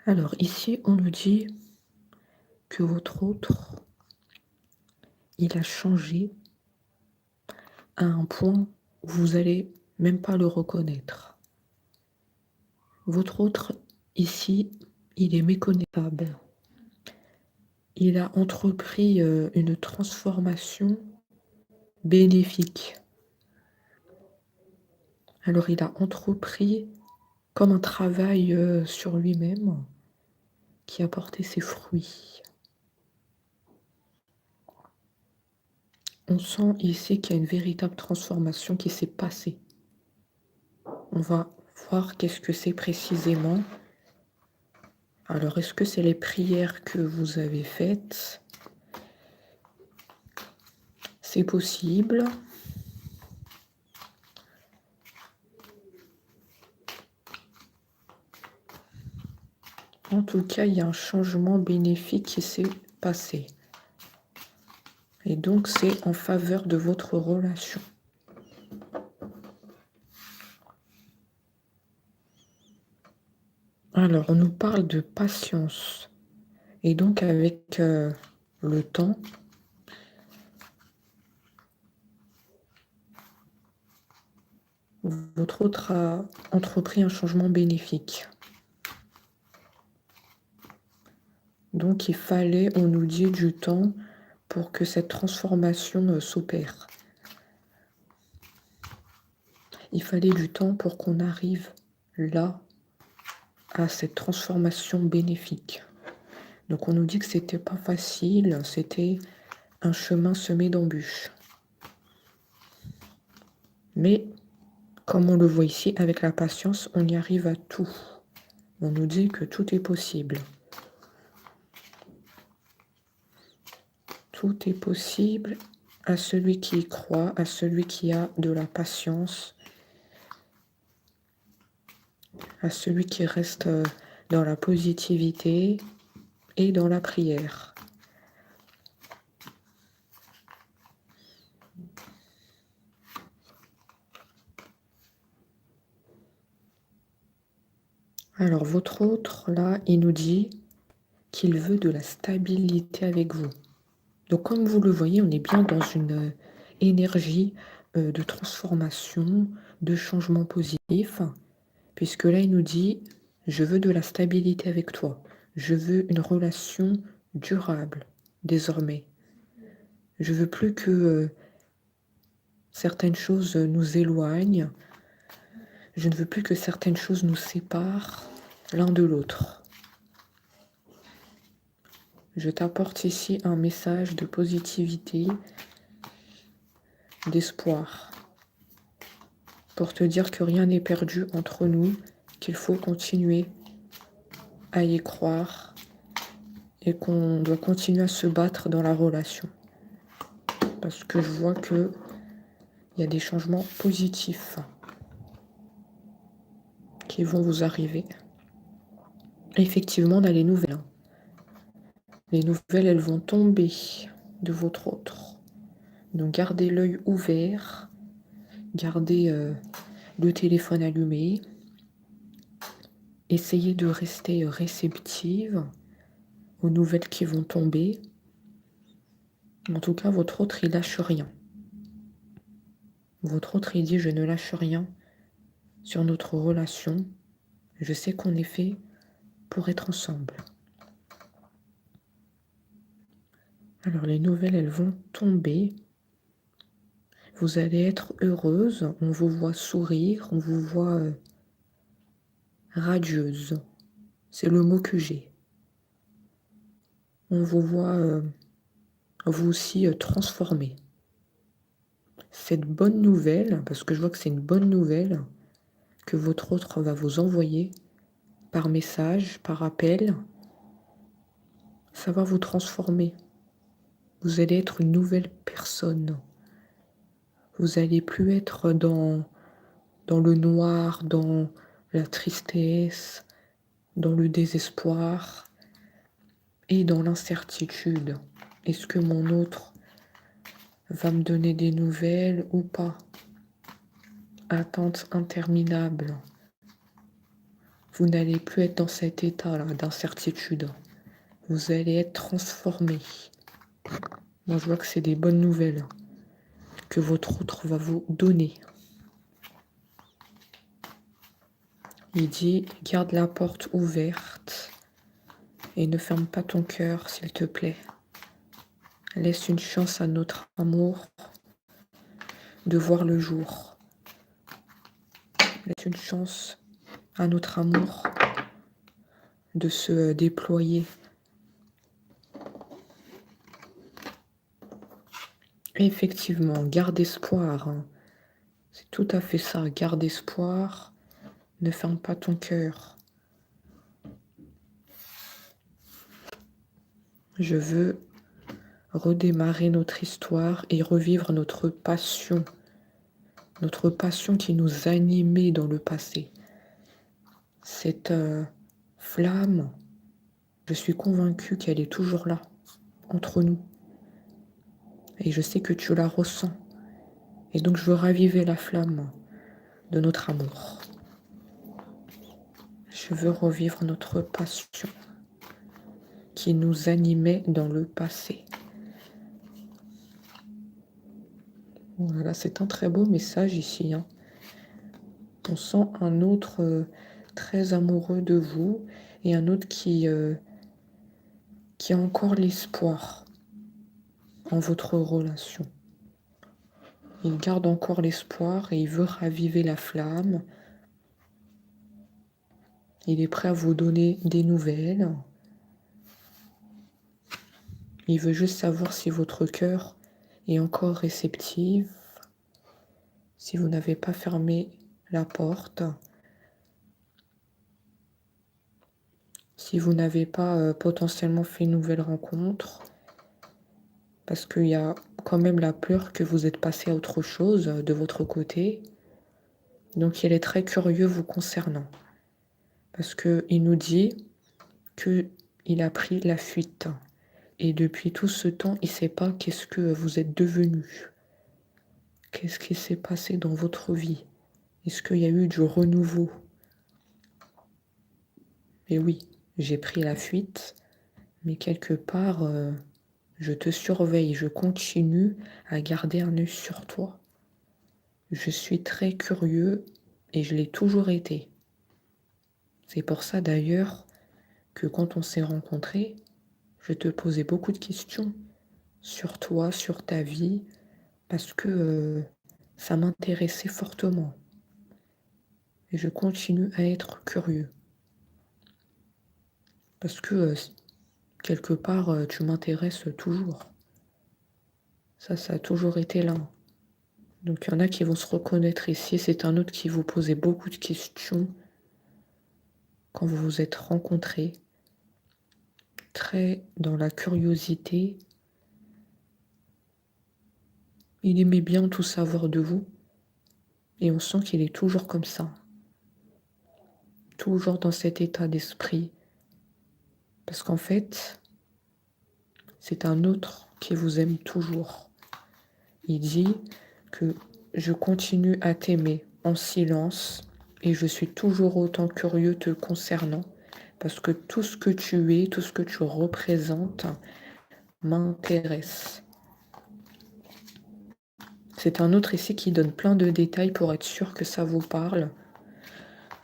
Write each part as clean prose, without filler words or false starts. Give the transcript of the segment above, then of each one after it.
Alors ici, on nous dit que votre autre, il a changé à un point où vous allez même pas le reconnaître. Votre autre, ici, il est méconnaissable. Il a entrepris une transformation bénéfique. Alors il a entrepris comme un travail sur lui-même qui a porté ses fruits. On sent ici qu'il y a une véritable transformation qui s'est passée. On va voir qu'est-ce que c'est précisément. Alors, est-ce que c'est les prières que vous avez faites? C'est possible. En tout cas, il y a un changement bénéfique qui s'est passé. Et donc, c'est en faveur de votre relation. Alors, on nous parle de patience. Et donc, avec le temps, votre autre a entrepris un changement bénéfique. Donc, il fallait, on nous dit, du temps pour que cette transformation s'opère. Il fallait du temps pour qu'on arrive là, à cette transformation bénéfique. Donc on nous dit que c'était pas facile, c'était un chemin semé d'embûches. Mais, comme on le voit ici, avec la patience, on y arrive à tout. On nous dit que tout est possible. Tout est possible à celui qui y croit, à celui qui a de la patience, à celui qui reste dans la positivité et dans la prière. Alors, votre autre, là, il nous dit qu'il veut de la stabilité avec vous. Donc, comme vous le voyez, on est bien dans une énergie de transformation, de changement positif, puisque là, il nous dit, je veux de la stabilité avec toi. Je veux une relation durable, désormais. Je veux plus que certaines choses nous éloignent. Je ne veux plus que certaines choses nous séparent l'un de l'autre. Je t'apporte ici un message de positivité, d'espoir, pour te dire que rien n'est perdu entre nous, qu'il faut continuer à y croire et qu'on doit continuer à se battre dans la relation. Parce que je vois qu'il y a des changements positifs qui vont vous arriver. Effectivement, on a les nouvelles. Les nouvelles, elles vont tomber de votre autre. Donc gardez l'œil ouvert, gardez le téléphone allumé, essayez de rester réceptive aux nouvelles qui vont tomber. En tout cas, votre autre, il lâche rien. Votre autre, il dit, je ne lâche rien sur notre relation. Je sais qu'on est fait pour être ensemble. Alors, les nouvelles, elles vont tomber. Vous allez être heureuse. On vous voit sourire. On vous voit radieuse. C'est le mot que j'ai. On vous voit vous aussi transformer. Cette bonne nouvelle, parce que je vois que c'est une bonne nouvelle, que votre autre va vous envoyer par message, par appel, ça va vous transformer. Vous allez être une nouvelle personne. Vous n'allez plus être dans le noir, dans la tristesse, dans le désespoir et dans l'incertitude. Est-ce que mon autre va me donner des nouvelles ou pas? Attente interminable. Vous n'allez plus être dans cet état-là d'incertitude. Vous allez être transformé. Moi, je vois que c'est des bonnes nouvelles que votre autre va vous donner. Il dit, garde la porte ouverte et ne ferme pas ton cœur, s'il te plaît. Laisse une chance à notre amour de voir le jour. Laisse une chance à notre amour de se déployer. Effectivement, garde espoir. Hein. C'est tout à fait ça, garde espoir. Ne ferme pas ton cœur. Je veux redémarrer notre histoire et revivre notre passion qui nous animait dans le passé. Cette flamme, je suis convaincue qu'elle est toujours là, entre nous. Et je sais que tu la ressens. Et donc je veux raviver la flamme de notre amour. Je veux revivre notre passion qui nous animait dans le passé. Voilà, c'est un très beau message ici. Hein. On sent un autre très amoureux de vous et un autre qui a encore l'espoir en votre relation. Il garde encore l'espoir et il veut raviver la flamme. Il est prêt à vous donner des nouvelles. Il veut juste savoir si votre cœur est encore réceptif, si vous n'avez pas fermé la porte, si vous n'avez pas potentiellement fait une nouvelle rencontre, parce qu'il y a quand même la peur que vous êtes passé à autre chose de votre côté. Donc il est très curieux vous concernant, parce qu'il nous dit qu'il a pris la fuite. Et depuis tout ce temps, il ne sait pas qu'est-ce que vous êtes devenu. Qu'est-ce qui s'est passé dans votre vie? Est-ce qu'il y a eu du renouveau? Et oui, j'ai pris la fuite, mais quelque part, je te surveille, je continue à garder un œil sur toi. Je suis très curieux et je l'ai toujours été. C'est pour ça d'ailleurs que quand on s'est rencontrés, je te posais beaucoup de questions sur toi, sur ta vie, parce que ça m'intéressait fortement. Et je continue à être curieux. Parce que quelque part, tu m'intéresses toujours. Ça a toujours été là. Donc il y en a qui vont se reconnaître ici. C'est un autre qui vous posait beaucoup de questions quand vous vous êtes rencontrés. Très dans la curiosité. Il aimait bien tout savoir de vous. Et on sent qu'il est toujours comme ça. Toujours dans cet état d'esprit. Parce qu'en fait, c'est un autre qui vous aime toujours. Il dit que je continue à t'aimer en silence et je suis toujours autant curieux te concernant parce que tout ce que tu es, tout ce que tu représentes m'intéresse. C'est un autre ici qui donne plein de détails pour être sûr que ça vous parle.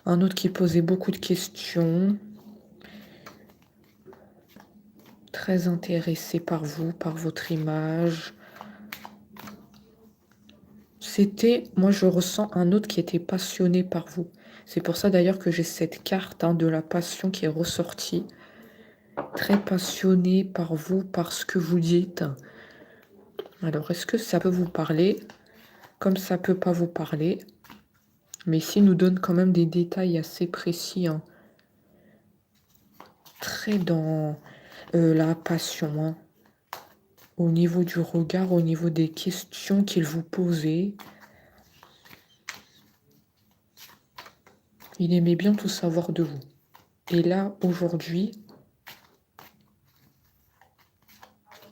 Un autre qui posait beaucoup de questions. Très intéressé par vous, par votre image. Moi je ressens un autre qui était passionné par vous. C'est pour ça d'ailleurs que j'ai cette carte de la passion qui est ressortie. Très passionné par vous, par ce que vous dites. Alors, est-ce que ça peut vous parler? Comme ça peut pas vous parler. Mais ici, il nous donne quand même des détails assez précis. Hein. Très dans la passion. Hein. Au niveau du regard, au niveau des questions qu'il vous posait. Il aimait bien tout savoir de vous. Et là, aujourd'hui,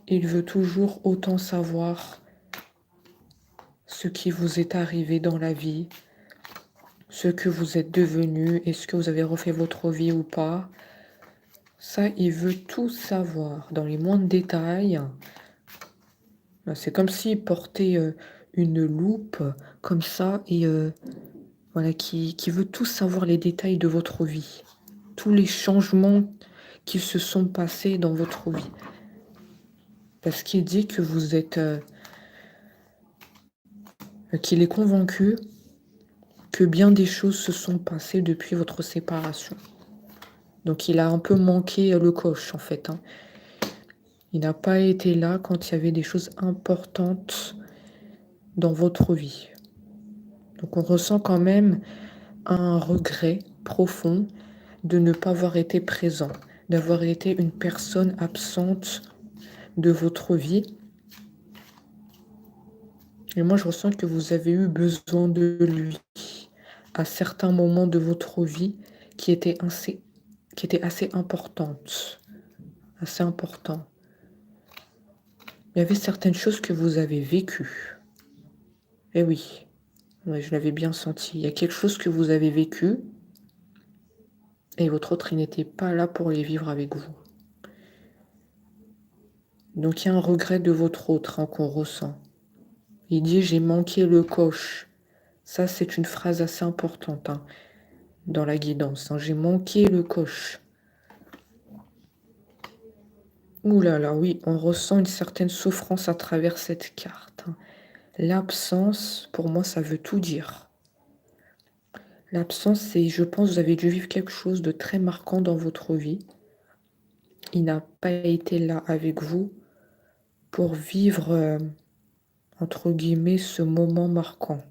il veut toujours autant savoir ce qui vous est arrivé dans la vie, ce que vous êtes devenu, est-ce que vous avez refait votre vie ou pas. Ça, il veut tout savoir dans les moindres détails. C'est comme s'il portait une loupe comme ça et voilà, qui veut tout savoir les détails de votre vie. Tous les changements qui se sont passés dans votre vie. Parce qu'il dit que vous êtes... qu'il est convaincu que bien des choses se sont passées depuis votre séparation. Donc il a un peu manqué le coche en fait. Hein. Il n'a pas été là quand il y avait des choses importantes dans votre vie. Donc on ressent quand même un regret profond de ne pas avoir été présent, d'avoir été une personne absente de votre vie. Et moi je ressens que vous avez eu besoin de lui à certains moments de votre vie qui étaient assez importantes. Assez important. Il y avait certaines choses que vous avez vécues. Eh oui, ouais, je l'avais bien senti. Il y a quelque chose que vous avez vécu et votre autre, il n'était pas là pour les vivre avec vous. Donc il y a un regret de votre autre hein, qu'on ressent. Il dit « j'ai manqué le coche ». Ça, c'est une phrase assez importante hein, dans la guidance. Hein. J'ai manqué le coche. Ouh là là, oui, on ressent une certaine souffrance à travers cette carte. Hein. L'absence, pour moi, ça veut tout dire. L'absence, c'est, je pense, vous avez dû vivre quelque chose de très marquant dans votre vie. Il n'a pas été là avec vous pour vivre, entre guillemets, ce moment marquant.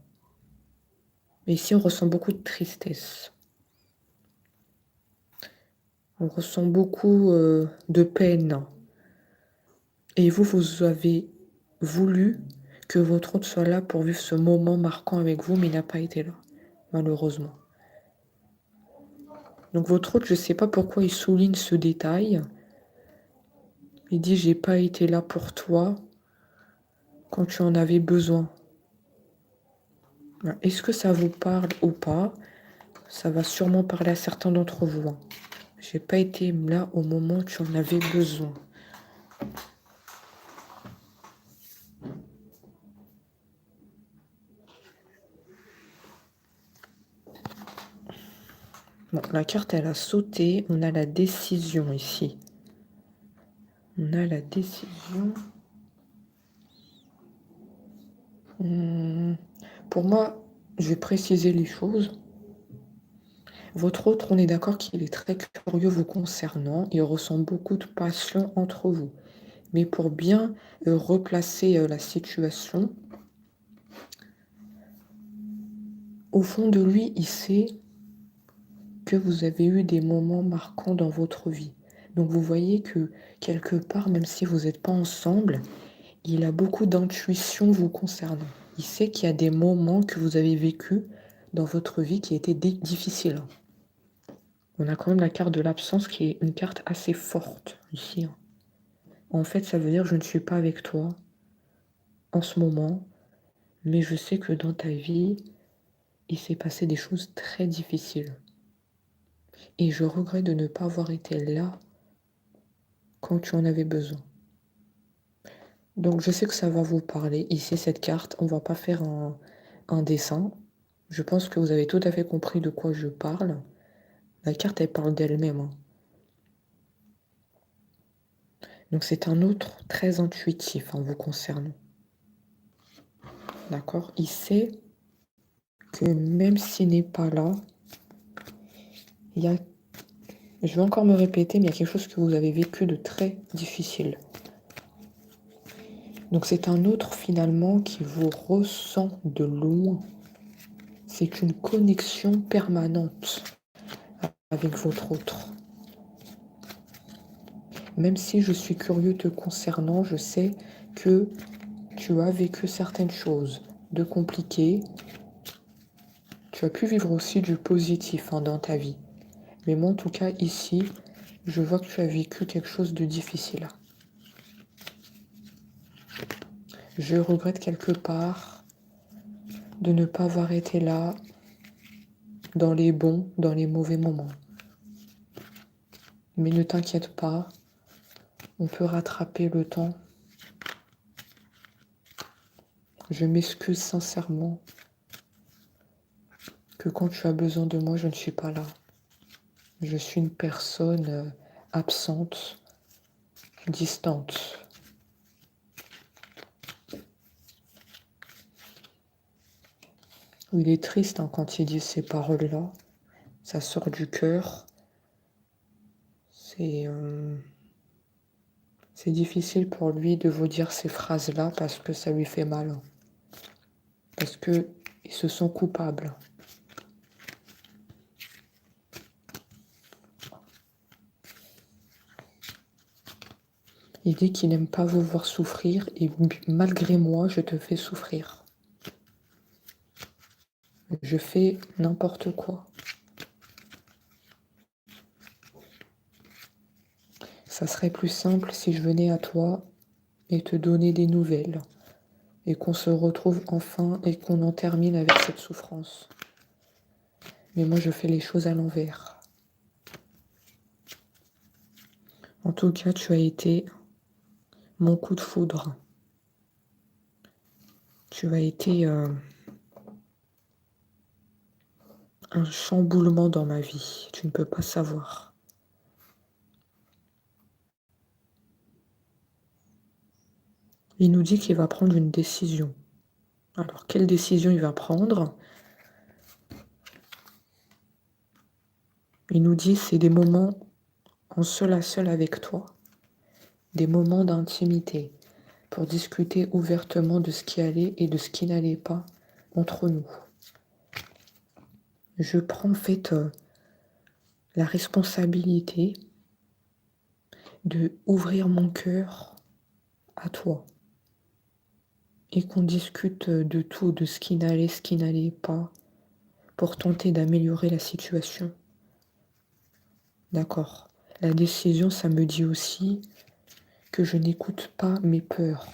Mais ici, on ressent beaucoup de tristesse. On ressent beaucoup de peine. Et vous avez voulu que votre autre soit là pour vivre ce moment marquant avec vous, mais il n'a pas été là, malheureusement. Donc votre autre, je ne sais pas pourquoi il souligne ce détail. Il dit « j'ai pas été là pour toi quand tu en avais besoin ». Est-ce que ça vous parle ou pas? Ça va sûrement parler à certains d'entre vous. Hein. J'ai pas été là au moment où tu en avais besoin. Bon, la carte, elle a sauté. On a la décision ici. On a la décision. Pour moi, je vais préciser les choses. Votre autre, on est d'accord qu'il est très curieux vous concernant. Il ressent beaucoup de passion entre vous. Mais pour bien replacer la situation, au fond de lui, il sait que vous avez eu des moments marquants dans votre vie. Donc vous voyez que quelque part, même si vous n'êtes pas ensemble, il a beaucoup d'intuition vous concernant. Il sait qu'il y a des moments que vous avez vécus dans votre vie qui étaient difficiles. On a quand même la carte de l'absence qui est une carte assez forte ici. En fait, ça veut dire je ne suis pas avec toi en ce moment, mais je sais que dans ta vie, il s'est passé des choses très difficiles. Et je regrette de ne pas avoir été là quand tu en avais besoin. Donc je sais que ça va vous parler. Ici, cette carte, on ne va pas faire un dessin. Je pense que vous avez tout à fait compris de quoi je parle. La carte, elle parle d'elle-même. Hein. Donc c'est un autre très intuitif en vous concernant. D'accord? Il sait que même s'il n'est pas là, il y a... Je vais encore me répéter, mais il y a quelque chose que vous avez vécu de très difficile. Donc c'est un autre finalement qui vous ressent de loin. C'est une connexion permanente avec votre autre. Même si je suis curieux te concernant, je sais que tu as vécu certaines choses de compliquées. Tu as pu vivre aussi du positif dans ta vie. Mais moi, en tout cas, ici, je vois que tu as vécu quelque chose de difficile. Je regrette quelque part de ne pas avoir été là dans les bons, dans les mauvais moments. Mais ne t'inquiète pas, on peut rattraper le temps. Je m'excuse sincèrement que quand tu as besoin de moi, je ne suis pas là. Je suis une personne absente, distante. Il est triste quand il dit ces paroles-là. Ça sort du cœur. C'est difficile pour lui de vous dire ces phrases-là parce que ça lui fait mal. Parce qu'ils se sent coupables. Il dit qu'il n'aime pas vous voir souffrir et malgré moi, je te fais souffrir. Je fais n'importe quoi. Ça serait plus simple si je venais à toi et te donner des nouvelles et qu'on se retrouve enfin et qu'on en termine avec cette souffrance. Mais moi, je fais les choses à l'envers. En tout cas, tu as été mon coup de foudre. Tu as été un chamboulement dans ma vie. Tu ne peux pas savoir. Il nous dit qu'il va prendre une décision. Alors, quelle décision il va prendre? Il nous dit c'est des moments en seul à seul avec toi. Des moments d'intimité pour discuter ouvertement de ce qui allait et de ce qui n'allait pas entre nous. Je prends en fait la responsabilité de ouvrir mon cœur à toi et qu'on discute de tout, de ce qui n'allait pas, pour tenter d'améliorer la situation. D'accord. La décision, ça me dit aussi que je n'écoute pas mes peurs.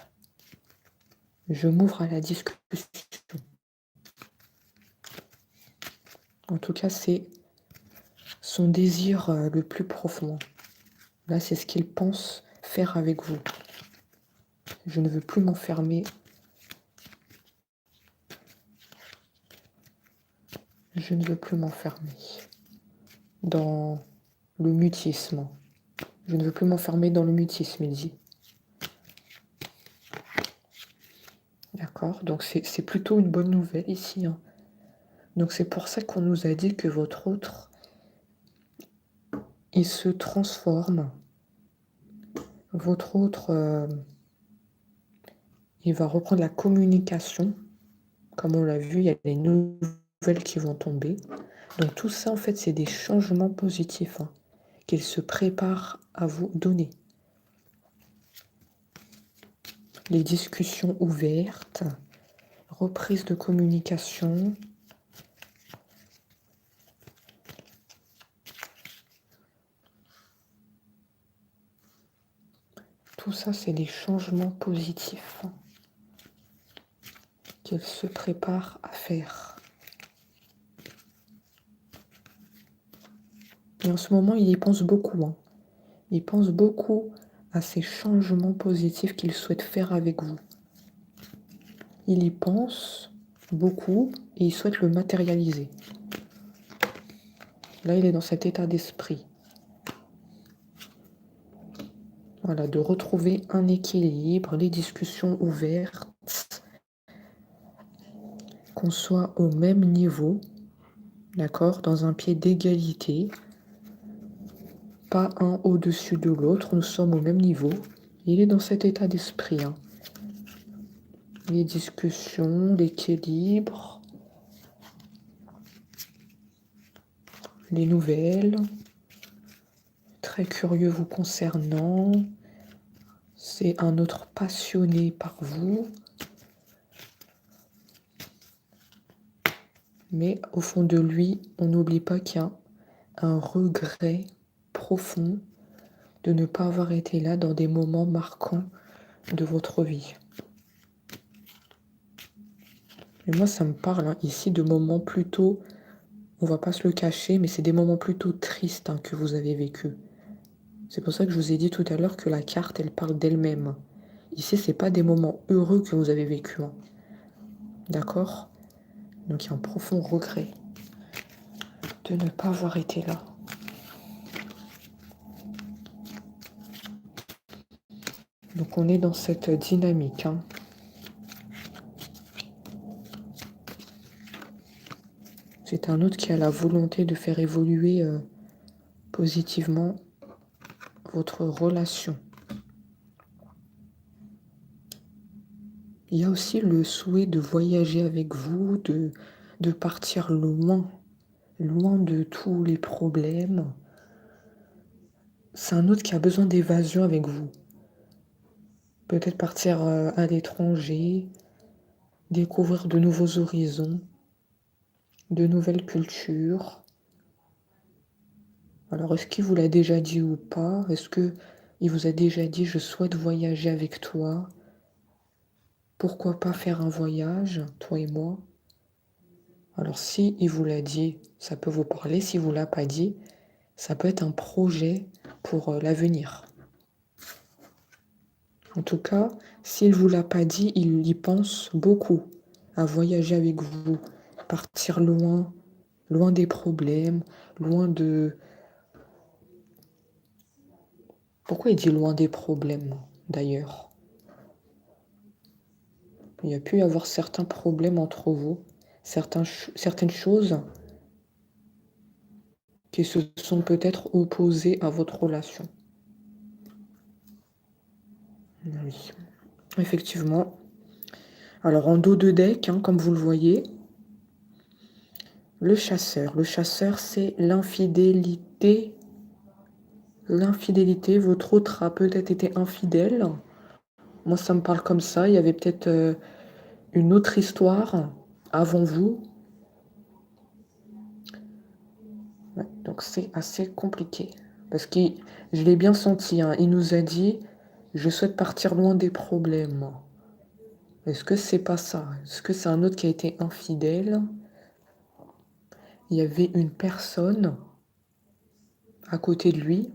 Je m'ouvre à la discussion. En tout cas, c'est son désir le plus profond. Là, c'est ce qu'il pense faire avec vous. Je ne veux plus m'enfermer. Je ne veux plus m'enfermer dans le mutisme. Je ne veux plus m'enfermer dans le mutisme, il dit. D'accord, donc c'est plutôt une bonne nouvelle ici. Hein. Donc c'est pour ça qu'on nous a dit que votre autre, il se transforme. Votre autre, il va reprendre la communication. Comme on l'a vu, il y a des nouvelles qui vont tomber. Donc tout ça, en fait, c'est des changements positifs hein, qu'il se prépare à vous donner. Les discussions ouvertes, reprise de communication. Tout ça, c'est des changements positifs qu'il se prépare à faire. Et en ce moment, il y pense beaucoup. Hein. Il pense beaucoup à ces changements positifs qu'il souhaite faire avec vous. Il y pense beaucoup et il souhaite le matérialiser. Là, il est dans cet état d'esprit. Voilà, de retrouver un équilibre, les discussions ouvertes, qu'on soit au même niveau, d'accord, dans un pied d'égalité, pas un au-dessus de l'autre, nous sommes au même niveau. Il est dans cet état d'esprit. Hein. Les discussions, l'équilibre, les nouvelles, très curieux vous concernant, c'est un autre passionné par vous, mais au fond de lui, on n'oublie pas qu'il y a un regret profond de ne pas avoir été là dans des moments marquants de votre vie. Et moi, ça me parle hein, ici de moments plutôt On va pas se le cacher, mais c'est des moments plutôt tristes que vous avez vécu. C'est pour ça que je vous ai dit tout à l'heure que la carte, elle parle d'elle-même. Ici, c'est pas des moments heureux que vous avez vécu. D'accord? Donc, il y a un profond regret de ne pas avoir été là. Donc, on est dans cette dynamique. C'est un autre qui a la volonté de faire évoluer positivement votre relation. Il y a aussi le souhait de voyager avec vous, de partir loin, loin de tous les problèmes. C'est un autre qui a besoin d'évasion avec vous. Peut-être partir à l'étranger, découvrir de nouveaux horizons, de nouvelles cultures. Alors, est-ce qu'il vous l'a déjà dit ou pas? Est-ce qu'il vous a déjà dit « je souhaite voyager avec toi » Pourquoi pas faire un voyage, toi et moi? Alors si il vous l'a dit, ça peut vous parler. S'il ne vous l'a pas dit, ça peut être un projet pour l'avenir. En tout cas, s'il ne vous l'a pas dit, il y pense beaucoup à voyager avec vous, partir loin, loin des problèmes, loin de... Pourquoi il dit loin des problèmes, d'ailleurs? Il y a pu y avoir certains problèmes entre vous, certaines choses qui se sont peut-être opposées à votre relation. Oui, effectivement. Alors, en dos de deck, comme vous le voyez, le chasseur. Le chasseur, c'est l'infidélité. L'infidélité, votre autre a peut-être été infidèle. Moi, ça me parle comme ça. Il y avait peut-être une autre histoire avant vous. Ouais, donc, c'est assez compliqué. Parce que je l'ai bien senti. Il nous a dit, je souhaite partir loin des problèmes. Est-ce que c'est pas ça? Est-ce que c'est un autre qui a été infidèle? Il y avait une personne à côté de lui.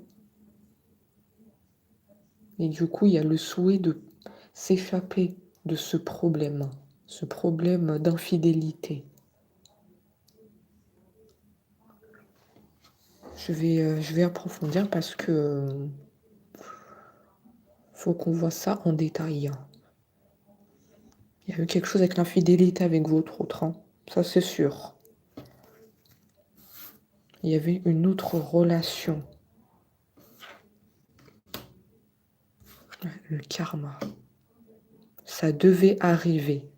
Et du coup, il y a le souhait de s'échapper de ce problème d'infidélité. Je vais approfondir parce que faut qu'on voit ça en détail. Il y a eu quelque chose avec l'infidélité avec votre autre, ça c'est sûr. Il y avait une autre relation. Le karma. Ça devait arriver.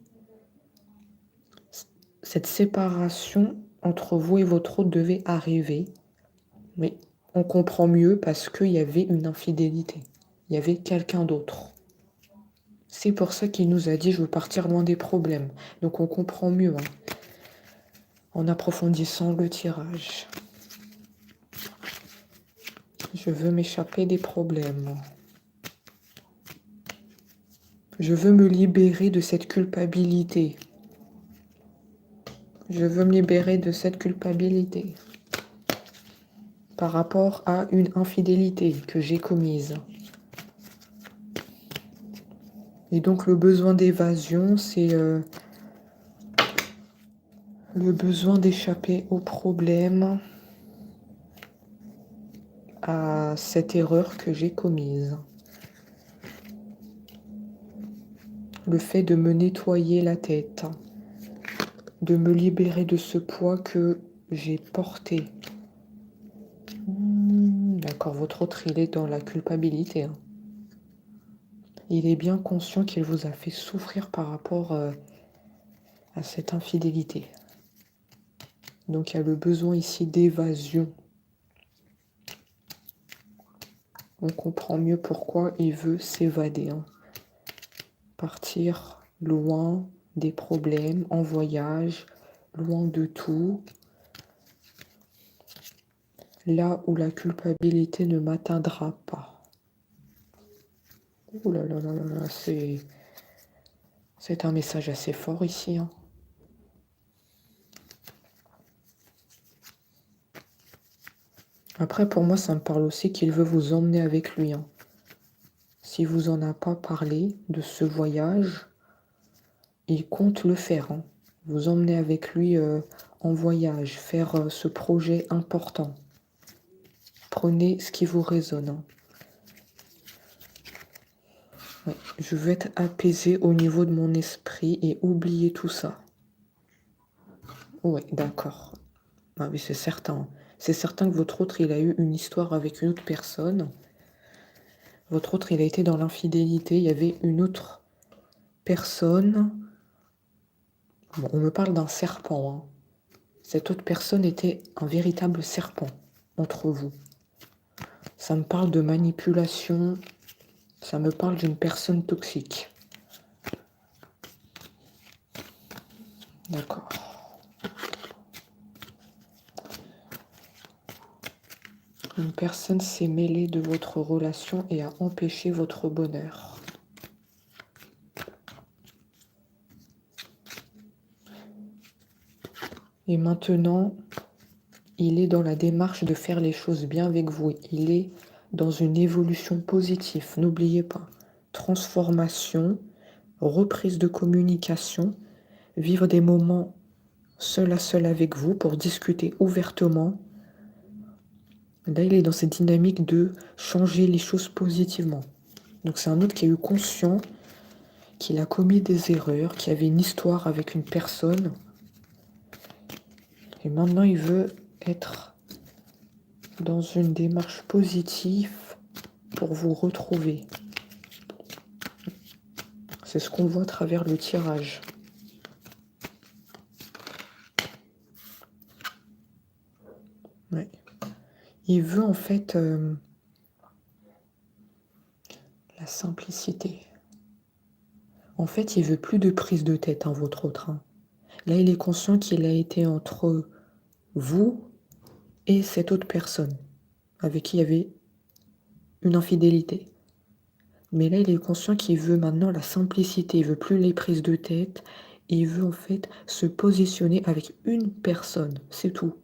Cette séparation entre vous et votre autre devait arriver. Mais on comprend mieux parce qu'il y avait une infidélité. Il y avait quelqu'un d'autre. C'est pour ça qu'il nous a dit « je veux partir loin des problèmes ». Donc on comprend mieux en approfondissant le tirage. Je veux m'échapper des problèmes. Je veux me libérer de cette culpabilité. Je veux me libérer de cette culpabilité par rapport à une infidélité que j'ai commise. Et donc le besoin d'évasion, c'est le besoin d'échapper aux problèmes, à cette erreur que j'ai commise. Le fait de me nettoyer la tête, de me libérer de ce poids que j'ai porté. D'accord, votre autre, il est dans la culpabilité. Il est bien conscient qu'il vous a fait souffrir par rapport à cette infidélité. Donc il y a le besoin ici d'évasion. On comprend mieux pourquoi il veut s'évader. Partir loin des problèmes, en voyage, loin de tout. Là où la culpabilité ne m'atteindra pas. Ouh là là là là là, c'est un message assez fort ici. Après, pour moi, ça me parle aussi qu'il veut vous emmener avec lui, hein. Si vous en a pas parlé de ce voyage, il compte le faire, hein. Vous emmener avec lui en voyage, faire ce projet important. Prenez ce qui vous résonne, hein. Ouais, je veux être apaisé au niveau de mon esprit et oublier tout ça. Oui, d'accord. Ah oui, c'est certain. C'est certain que votre autre, il a eu une histoire avec une autre personne. Votre autre, il a été dans l'infidélité. Il y avait une autre personne. Bon, on me parle d'un serpent, hein. Cette autre personne était un véritable serpent entre vous. Ça me parle de manipulation. Ça me parle d'une personne toxique. D'accord. Une personne s'est mêlée de votre relation et a empêché votre bonheur. Et maintenant, il est dans la démarche de faire les choses bien avec vous. Il est dans une évolution positive. N'oubliez pas. Transformation, reprise de communication, vivre des moments seul à seul avec vous pour discuter ouvertement. Là, il est dans cette dynamique de changer les choses positivement. Donc c'est un autre qui a eu conscience qu'il a commis des erreurs, qui avait une histoire avec une personne. Et maintenant, il veut être dans une démarche positive pour vous retrouver. C'est ce qu'on voit à travers le tirage. Ouais. Il veut en fait la simplicité. En fait, il veut plus de prise de tête, hein, votre autre, hein. Là, il est conscient qu'il a été entre vous et cette autre personne avec qui il y avait une infidélité. Mais là, il est conscient qu'il veut maintenant la simplicité, il veut plus les prises de tête, il veut en fait se positionner avec une personne, c'est tout.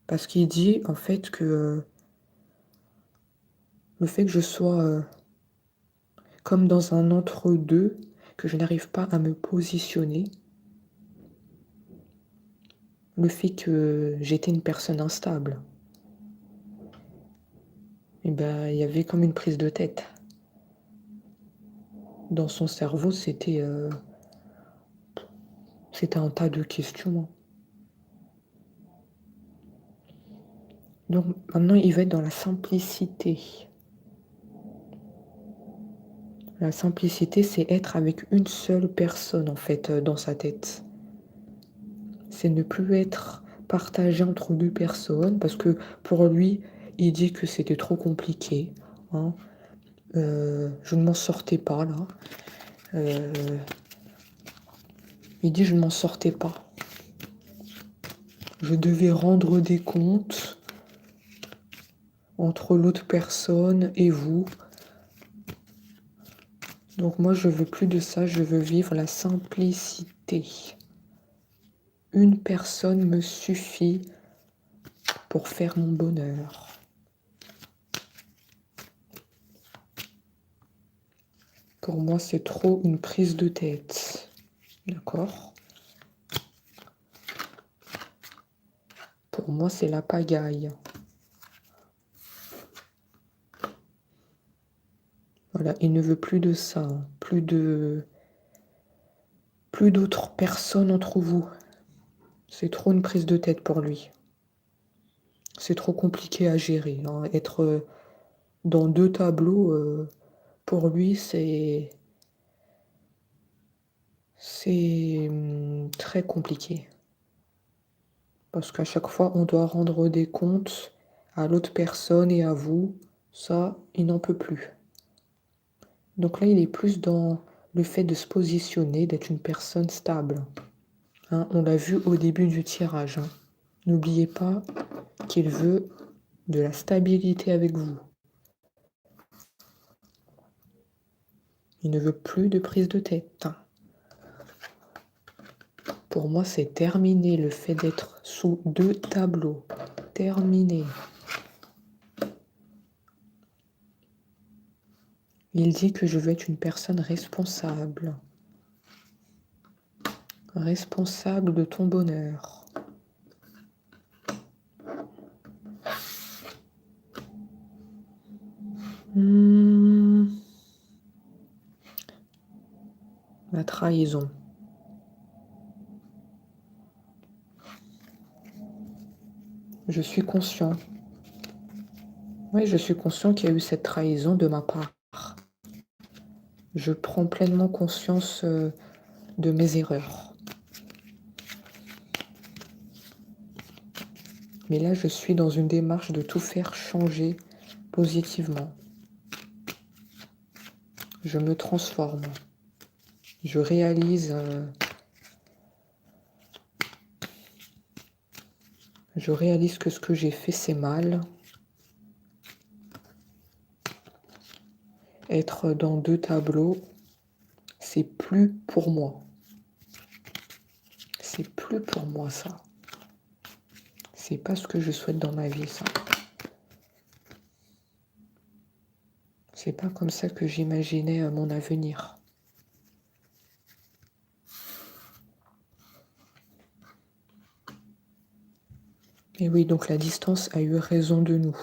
Parce qu'il dit en fait que le fait que je sois comme dans un entre-deux, que je n'arrive pas à me positionner, le fait que j'étais une personne instable, et ben il y avait comme une prise de tête. Dans son cerveau, c'était un tas de questions. Donc maintenant, il va être dans la simplicité. La simplicité, c'est être avec une seule personne, en fait, dans sa tête. C'est ne plus être partagé entre deux personnes, parce que pour lui, il dit que c'était trop compliqué, hein. Je ne m'en sortais pas, là. Il dit je ne m'en sortais pas. Je devais rendre des comptes entre l'autre personne et vous. Donc moi, je veux plus de ça, je veux vivre la simplicité. Une personne me suffit pour faire mon bonheur. Pour moi, c'est trop une prise de tête. D'accord? Pour moi, c'est la pagaille. Voilà, il ne veut plus de ça, hein. Plus d'autres personnes entre vous. C'est trop une prise de tête pour lui. C'est trop compliqué à gérer, hein. Être dans deux tableaux, pour lui, c'est très compliqué. Parce qu'à chaque fois, on doit rendre des comptes à l'autre personne et à vous. Ça, il n'en peut plus. Donc là, il est plus dans le fait de se positionner, d'être une personne stable, hein. On l'a vu au début du tirage, hein. N'oubliez pas qu'il veut de la stabilité avec vous. Il ne veut plus de prise de tête, hein. Pour moi, c'est terminé le fait d'être sous 2 tableaux. Terminé. Il dit que je veux être une personne responsable. Responsable de ton bonheur. La trahison. Je suis conscient. Oui, je suis conscient qu'il y a eu cette trahison de ma part. Je prends pleinement conscience de mes erreurs. Mais là, je suis dans une démarche de tout faire changer positivement. Je me transforme. Je réalise que ce que j'ai fait, c'est mal. Être dans 2 tableaux, c'est plus pour moi. C'est plus pour moi, ça. C'est pas ce que je souhaite dans ma vie, ça. C'est pas comme ça que j'imaginais mon avenir. Et oui, donc la distance a eu raison de nous.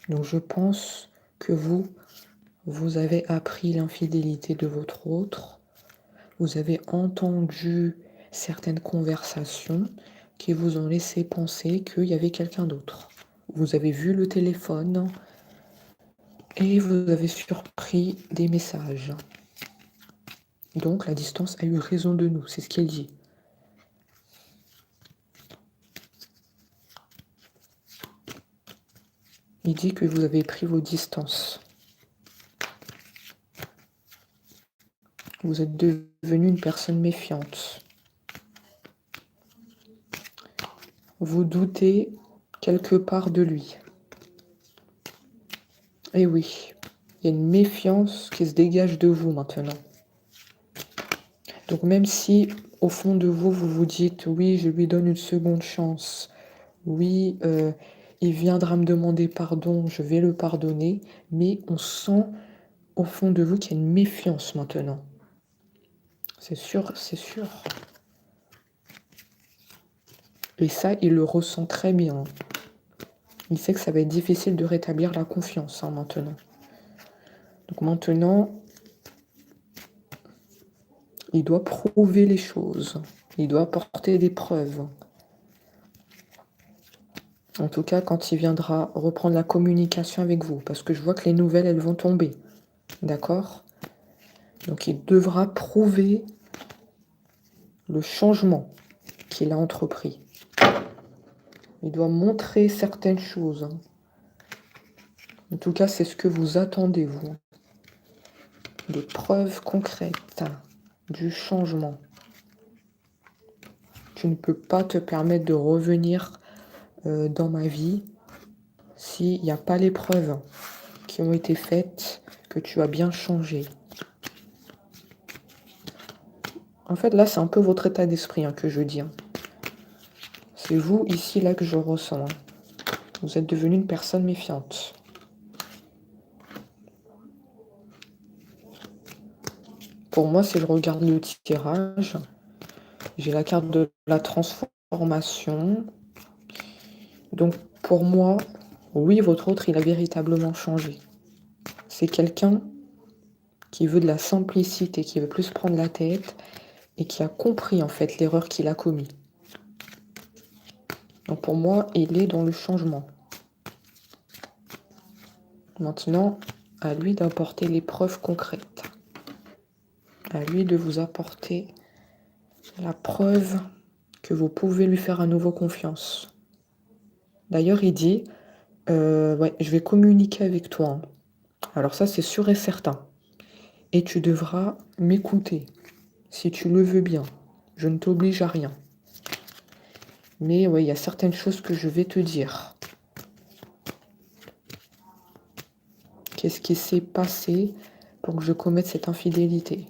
Donc je pense que vous avez appris l'infidélité de votre autre. Vous avez entendu certaines conversations qui vous ont laissé penser qu'il y avait quelqu'un d'autre. Vous avez vu le téléphone et vous avez surpris des messages. Donc la distance a eu raison de nous, c'est ce qu'il dit. Il dit que vous avez pris vos distances. Vous êtes devenu une personne méfiante. Vous doutez quelque part de lui. Et oui, il y a une méfiance qui se dégage de vous maintenant. Donc même si au fond de vous, vous vous dites, oui, je lui donne une seconde chance, oui, il viendra me demander pardon, je vais le pardonner, mais on sent au fond de vous qu'il y a une méfiance maintenant. C'est sûr, c'est sûr. Et ça, il le ressent très bien. Il sait que ça va être difficile de rétablir la confiance maintenant. Donc maintenant, il doit prouver les choses. Il doit apporter des preuves. En tout cas, quand il viendra reprendre la communication avec vous, parce que je vois que les nouvelles, elles vont tomber. D'accord? Donc il devra prouver le changement qu'il a entrepris. Il doit montrer certaines choses. En tout cas, c'est ce que vous attendez, vous. Des preuves concrètes du changement. Tu ne peux pas te permettre de revenir dans ma vie s'il n'y a pas les preuves qui ont été faites, que tu as bien changé. En fait, là, c'est un peu votre état d'esprit que je dis. C'est vous, ici, là, que je ressens. Vous êtes devenu une personne méfiante. Pour moi, si je regarde le tirage, j'ai la carte de la transformation. Donc, pour moi, oui, votre autre, il a véritablement changé. C'est quelqu'un qui veut de la simplicité, qui veut plus prendre la tête et qui a compris, en fait, l'erreur qu'il a commise. Donc, pour moi, il est dans le changement. Maintenant, à lui d'apporter les preuves concrètes. À lui de vous apporter la preuve que vous pouvez lui faire à nouveau confiance. D'ailleurs, il dit, ouais, je vais communiquer avec toi. Alors ça, c'est sûr et certain. Et tu devras m'écouter, si tu le veux bien. Je ne t'oblige à rien. Mais ouais, il y a certaines choses que je vais te dire. Qu'est-ce qui s'est passé pour que je commette cette infidélité?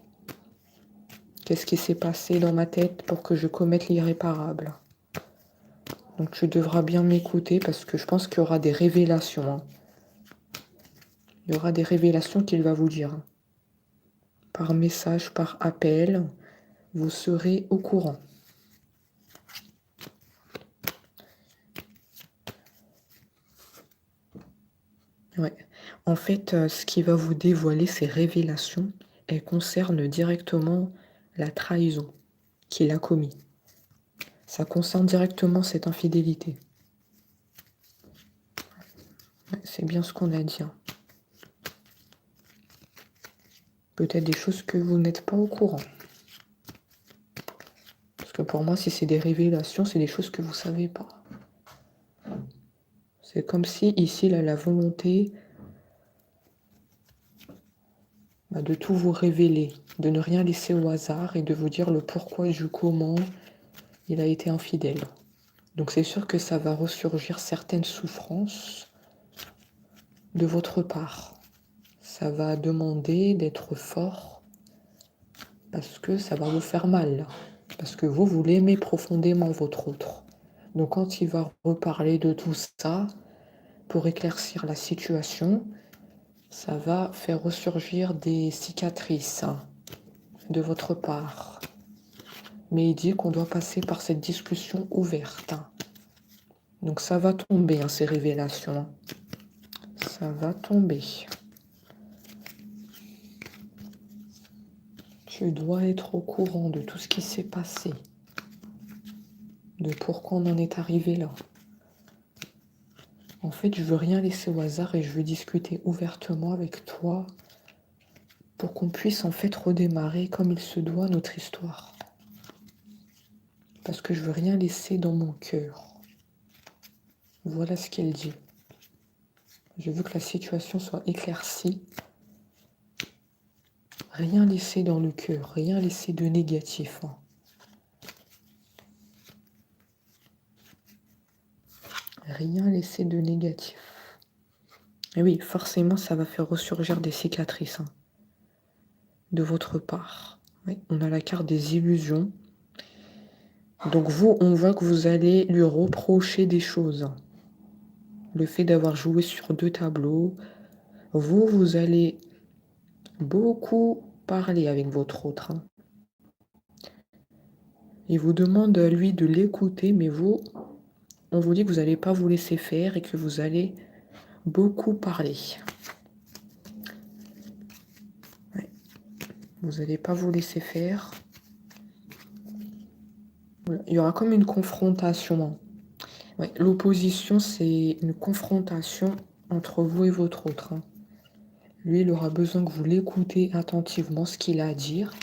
Qu'est-ce qui s'est passé dans ma tête pour que je commette l'irréparable? Donc tu devras bien m'écouter parce que je pense qu'il y aura des révélations. Hein. Il y aura des révélations qu'il va vous dire. Par message, par appel, vous serez au courant. Ouais. En fait, ce qui va vous dévoiler ces révélations, elles concernent directement la trahison qu'il a commis. Ça concerne directement cette infidélité. Ouais, c'est bien ce qu'on a dit. Hein. Peut-être des choses que vous n'êtes pas au courant. Parce que pour moi, si c'est des révélations, c'est des choses que vous ne savez pas. C'est comme si ici, il a la volonté de tout vous révéler, de ne rien laisser au hasard et de vous dire le pourquoi et du comment il a été infidèle. Donc c'est sûr que ça va ressurgir certaines souffrances de votre part. Ça va demander d'être fort parce que ça va vous faire mal. Parce que vous l'aimez profondément, votre autre. Donc quand il va reparler de tout ça, pour éclaircir la situation, ça va faire ressurgir des cicatrices de votre part. Mais il dit qu'on doit passer par cette discussion ouverte. Donc ça va tomber, ces révélations. Ça va tomber. Tu dois être au courant de tout ce qui s'est passé. De pourquoi on en est arrivé là. En fait, je veux rien laisser au hasard et je veux discuter ouvertement avec toi pour qu'on puisse en fait redémarrer comme il se doit notre histoire. Parce que je veux rien laisser dans mon cœur. Voilà ce qu'elle dit. Je veux que la situation soit éclaircie. Rien laisser dans le cœur, rien laisser de négatif. Rien laisser de négatif. Et oui, forcément, ça va faire ressurgir des cicatrices de votre part. Oui, on a la carte des illusions. Donc vous, on voit que vous allez lui reprocher des choses. Le fait d'avoir joué sur 2 tableaux. Vous allez beaucoup parler avec votre autre. Il vous demande, lui, de l'écouter, mais vous, on vous dit que vous n'allez pas vous laisser faire et que vous allez beaucoup parler. Ouais. Vous n'allez pas vous laisser faire. Voilà. Il y aura comme une confrontation. Ouais. L'opposition, c'est une confrontation entre vous et votre autre. Lui, il aura besoin que vous l'écoutez attentivement, ce qu'il a à dire.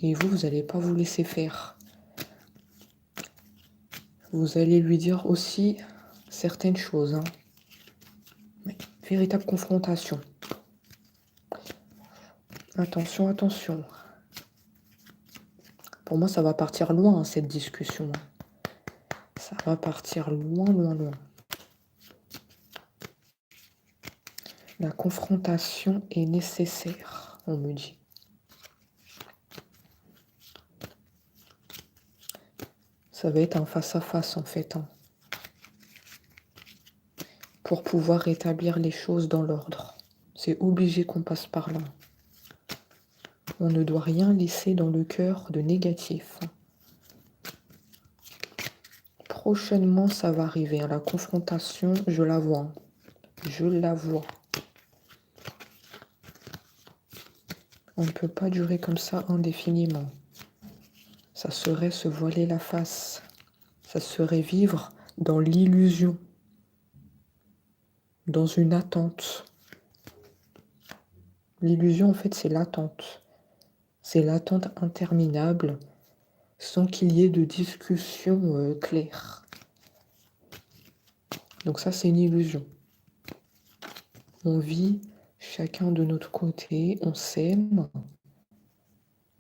Et vous n'allez pas vous laisser faire. Vous allez lui dire aussi certaines choses. Ouais. Véritable confrontation. Attention, attention. Pour moi, ça va partir loin, cette discussion. Ça va partir loin, loin, loin. La confrontation est nécessaire, on me dit. Ça va être un face-à-face, en fait. Pour pouvoir rétablir les choses dans l'ordre. C'est obligé qu'on passe par là. On ne doit rien laisser dans le cœur de négatif. Prochainement, ça va arriver. La confrontation, je la vois. Je la vois. On ne peut pas durer comme ça indéfiniment. Ça serait se voiler la face. Ça serait vivre dans l'illusion. Dans une attente. L'illusion, en fait, c'est l'attente. C'est l'attente interminable sans qu'il y ait de discussion claire. Donc ça, c'est une illusion. On vit chacun de notre côté, on s'aime.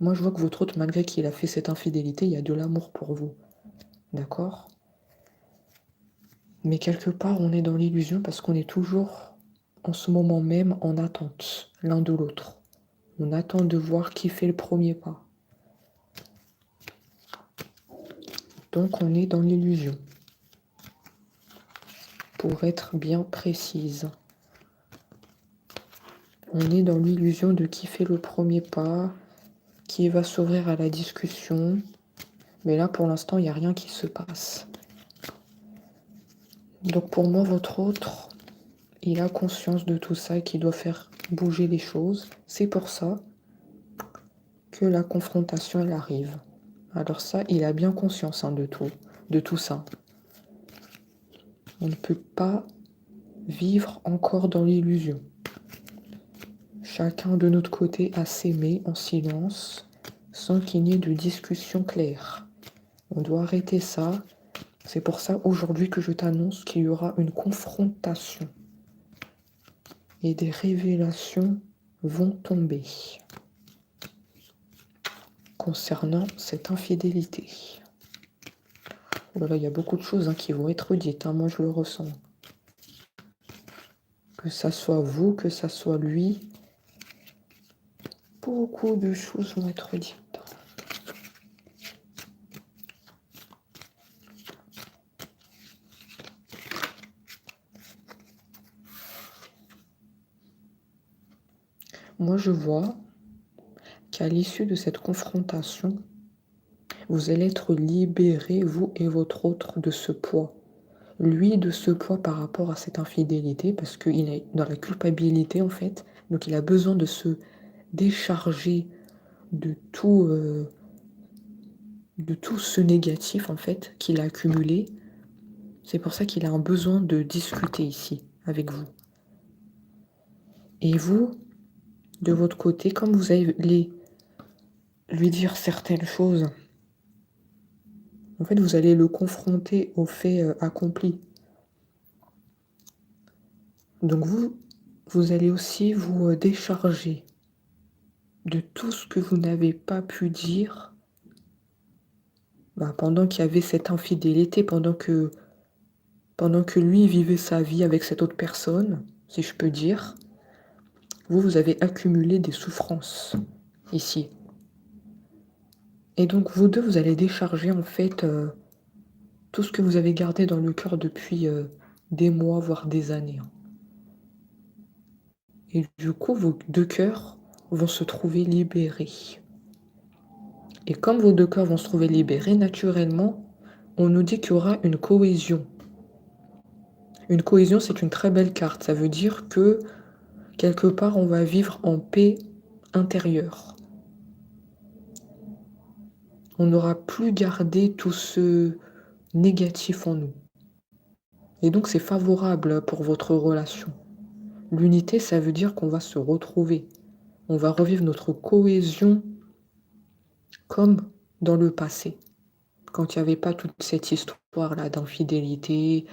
Moi, je vois que votre autre, malgré qu'il a fait cette infidélité, il y a de l'amour pour vous. D'accord ? Mais quelque part, on est dans l'illusion parce qu'on est toujours, en ce moment même, en attente, l'un de l'autre. On attend de voir qui fait le premier pas. Donc, on est dans l'illusion. Pour être bien précise. On est dans l'illusion de qui fait le premier pas, qui va s'ouvrir à la discussion. Mais là, pour l'instant, il n'y a rien qui se passe. Donc, pour moi, votre autre, il a conscience de tout ça et qu'il doit faire bouger les choses. C'est pour ça que la confrontation, elle arrive. Alors ça, il a bien conscience de tout ça. On ne peut pas vivre encore dans l'illusion. Chacun de notre côté à s'aimer en silence, sans qu'il n'y ait de discussion claire. On doit arrêter ça. C'est pour ça aujourd'hui que je t'annonce qu'il y aura une confrontation. Et des révélations vont tomber concernant cette infidélité. Oh là là, il y a beaucoup de choses qui vont être dites, moi je le ressens. Que ça soit vous, que ça soit lui, beaucoup de choses vont être dites. Moi je vois qu'à l'issue de cette confrontation, vous allez être libérés, vous et votre autre, de ce poids. Lui, de ce poids par rapport à cette infidélité, parce qu'il est dans la culpabilité, en fait. Donc, il a besoin de se décharger de tout ce négatif, en fait, qu'il a accumulé. C'est pour ça qu'il a un besoin de discuter ici, avec vous. Et vous, de votre côté, comme vous allez lui dire certaines choses, en fait, vous allez le confronter aux faits accomplis. Donc vous allez aussi vous décharger de tout ce que vous n'avez pas pu dire pendant qu'il y avait cette infidélité, pendant que lui vivait sa vie avec cette autre personne, si je peux dire. Vous avez accumulé des souffrances ici. Et donc vous deux, vous allez décharger en fait tout ce que vous avez gardé dans le cœur depuis des mois, voire des années. Et du coup, vos deux cœurs vont se trouver libérés. Et comme vos deux cœurs vont se trouver libérés, naturellement, on nous dit qu'il y aura une cohésion. Une cohésion, c'est une très belle carte. Ça veut dire que, quelque part, on va vivre en paix intérieure. On n'aura plus gardé tout ce négatif en nous. Et donc, c'est favorable pour votre relation. L'unité, ça veut dire qu'on va se retrouver. On va revivre notre cohésion comme dans le passé. Quand il n'y avait pas toute cette histoire-là d'infidélité.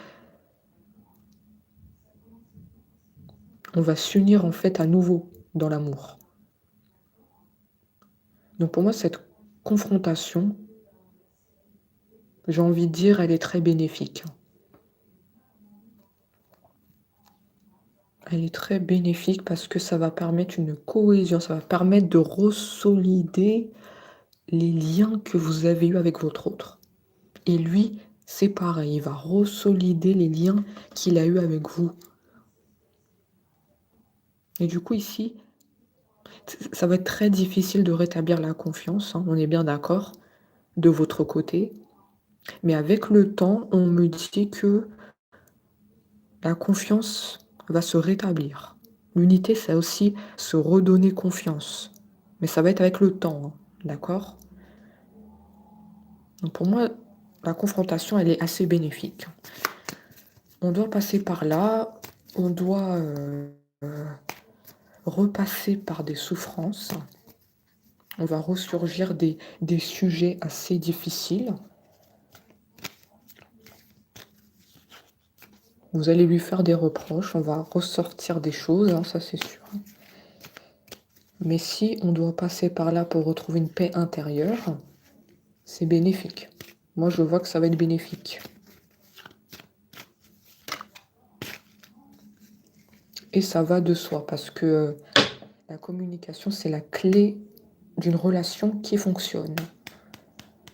On va s'unir en fait à nouveau dans l'amour. Donc pour moi, cette confrontation, j'ai envie de dire, elle est très bénéfique. Elle est très bénéfique parce que ça va permettre une cohésion, ça va permettre de ressolider les liens que vous avez eus avec votre autre. Et lui, c'est pareil, il va ressolider les liens qu'il a eus avec vous. Et du coup, ici, ça va être très difficile de rétablir la confiance, on est bien d'accord, de votre côté. Mais avec le temps, on me dit que la confiance va se rétablir. L'unité, c'est aussi se redonner confiance. Mais ça va être avec le temps, d'accord? Donc pour moi, la confrontation, elle est assez bénéfique. On doit passer par là, on doit repasser par des souffrances. On va ressurgir des sujets assez difficiles. Vous allez lui faire des reproches, on va ressortir des choses, ça c'est sûr. Mais si on doit passer par là pour retrouver une paix intérieure, c'est bénéfique. Moi, je vois que ça va être bénéfique. Et ça va de soi, parce que la communication, c'est la clé d'une relation qui fonctionne.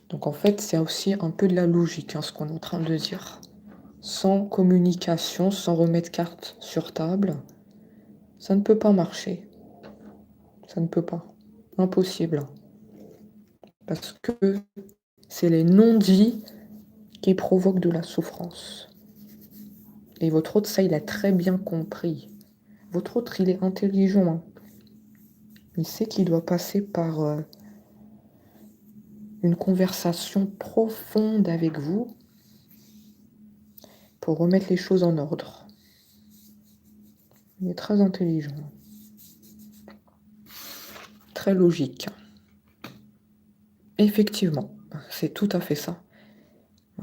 Donc en fait, c'est aussi un peu de la logique, hein, ce qu'on est en train de dire. Sans communication, sans remettre carte sur table, ça ne peut pas marcher. Ça ne peut pas. Impossible. Parce que c'est les non-dits qui provoquent de la souffrance. Et votre autre, ça, il a très bien compris. Votre autre, il est intelligent, hein. Il sait qu'il doit passer par une conversation profonde avec vous pour remettre les choses en ordre. Il est très intelligent. Très logique. Effectivement, c'est tout à fait ça.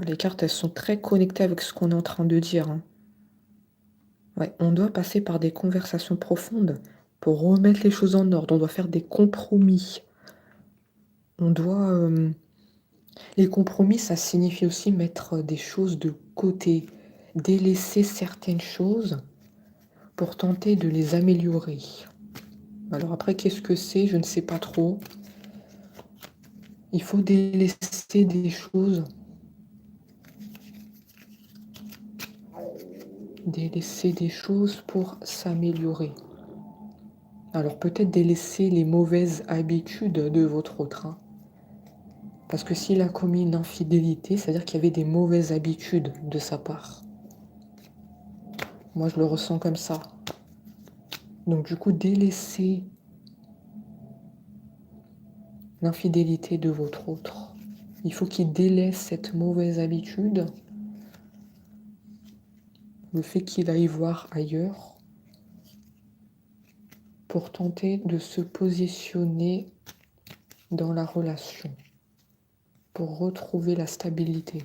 Les cartes, elles sont très connectées avec ce qu'on est en train de dire, hein. Ouais, on doit passer par des conversations profondes pour remettre les choses en ordre. On doit faire des compromis. On doit... Les compromis, ça signifie aussi mettre des choses de côté, délaisser certaines choses pour tenter de les améliorer. Alors après, qu'est-ce que c'est? Je ne sais pas trop. Il faut délaisser des choses. Délaisser des choses pour s'améliorer. Alors peut-être délaisser les mauvaises habitudes de votre autre, hein. Parce que s'il a commis une infidélité, c'est-à-dire qu'il y avait des mauvaises habitudes de sa part. Moi, je le ressens comme ça. Donc du coup, délaisser l'infidélité de votre autre. Il faut qu'il délaisse cette mauvaise habitude, le fait qu'il aille voir ailleurs, pour tenter de se positionner dans la relation, pour retrouver la stabilité.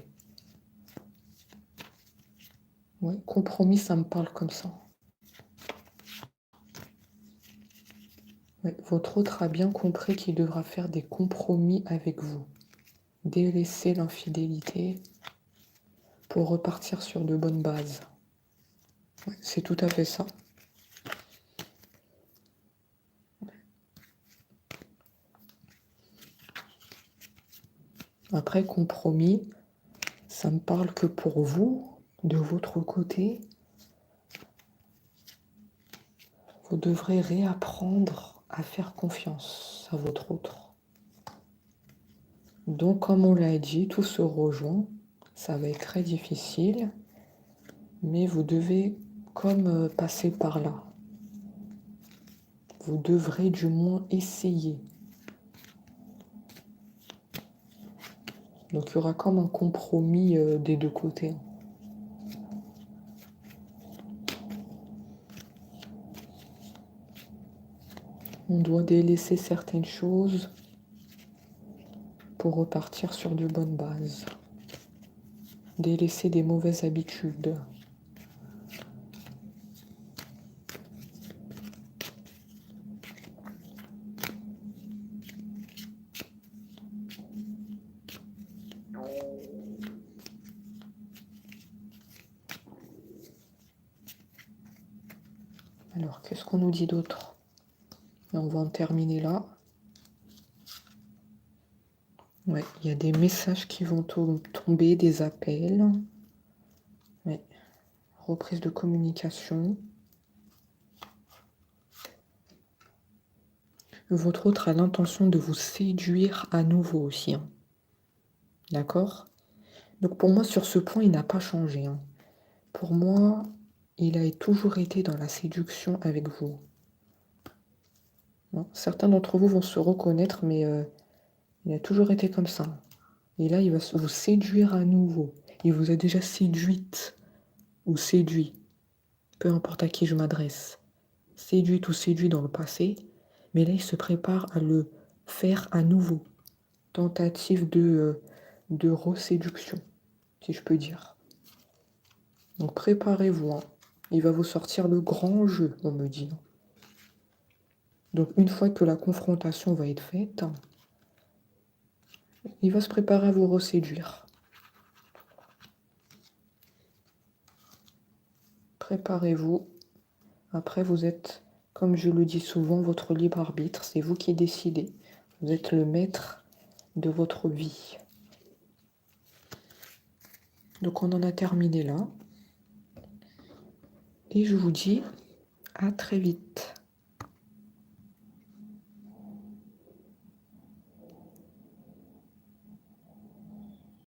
Ouais, compromis, ça me parle comme ça. Ouais, votre autre a bien compris qu'il devra faire des compromis avec vous. Délaisser l'infidélité pour repartir sur de bonnes bases. Ouais, c'est tout à fait ça. Après, compromis, ça me parle que pour vous, de votre côté, vous devrez réapprendre à faire confiance à votre autre. Donc, comme on l'a dit, tout se rejoint. Ça va être très difficile, mais vous devez comme passer par là. Vous devrez du moins essayer. Donc, il y aura comme un compromis des deux côtés. On doit délaisser certaines choses pour repartir sur de bonnes bases. Délaisser des mauvaises habitudes. Alors, qu'est-ce qu'on nous dit d'autre? Et on va en terminer là. Ouais, il y a des messages qui vont tomber, des appels. Ouais. Reprise de communication. Votre autre a l'intention de vous séduire à nouveau aussi, hein. D'accord? Donc pour moi, sur ce point, il n'a pas changé, hein. Pour moi, il a toujours été dans la séduction avec vous. Bon, certains d'entre vous vont se reconnaître, mais il a toujours été comme ça. Et là, il va vous séduire à nouveau. Il vous a déjà séduite ou séduit, peu importe à qui je m'adresse. Séduite ou séduit dans le passé, mais là, il se prépare à le faire à nouveau. Tentative de reséduction, si je peux dire. Donc préparez-vous, hein. Il va vous sortir le grand jeu, on me dit. Donc une fois que la confrontation va être faite, il va se préparer à vous reséduire. Préparez-vous. Après, vous êtes, comme je le dis souvent, votre libre arbitre. C'est vous qui décidez. Vous êtes le maître de votre vie. Donc on en a terminé là. Et je vous dis à très vite.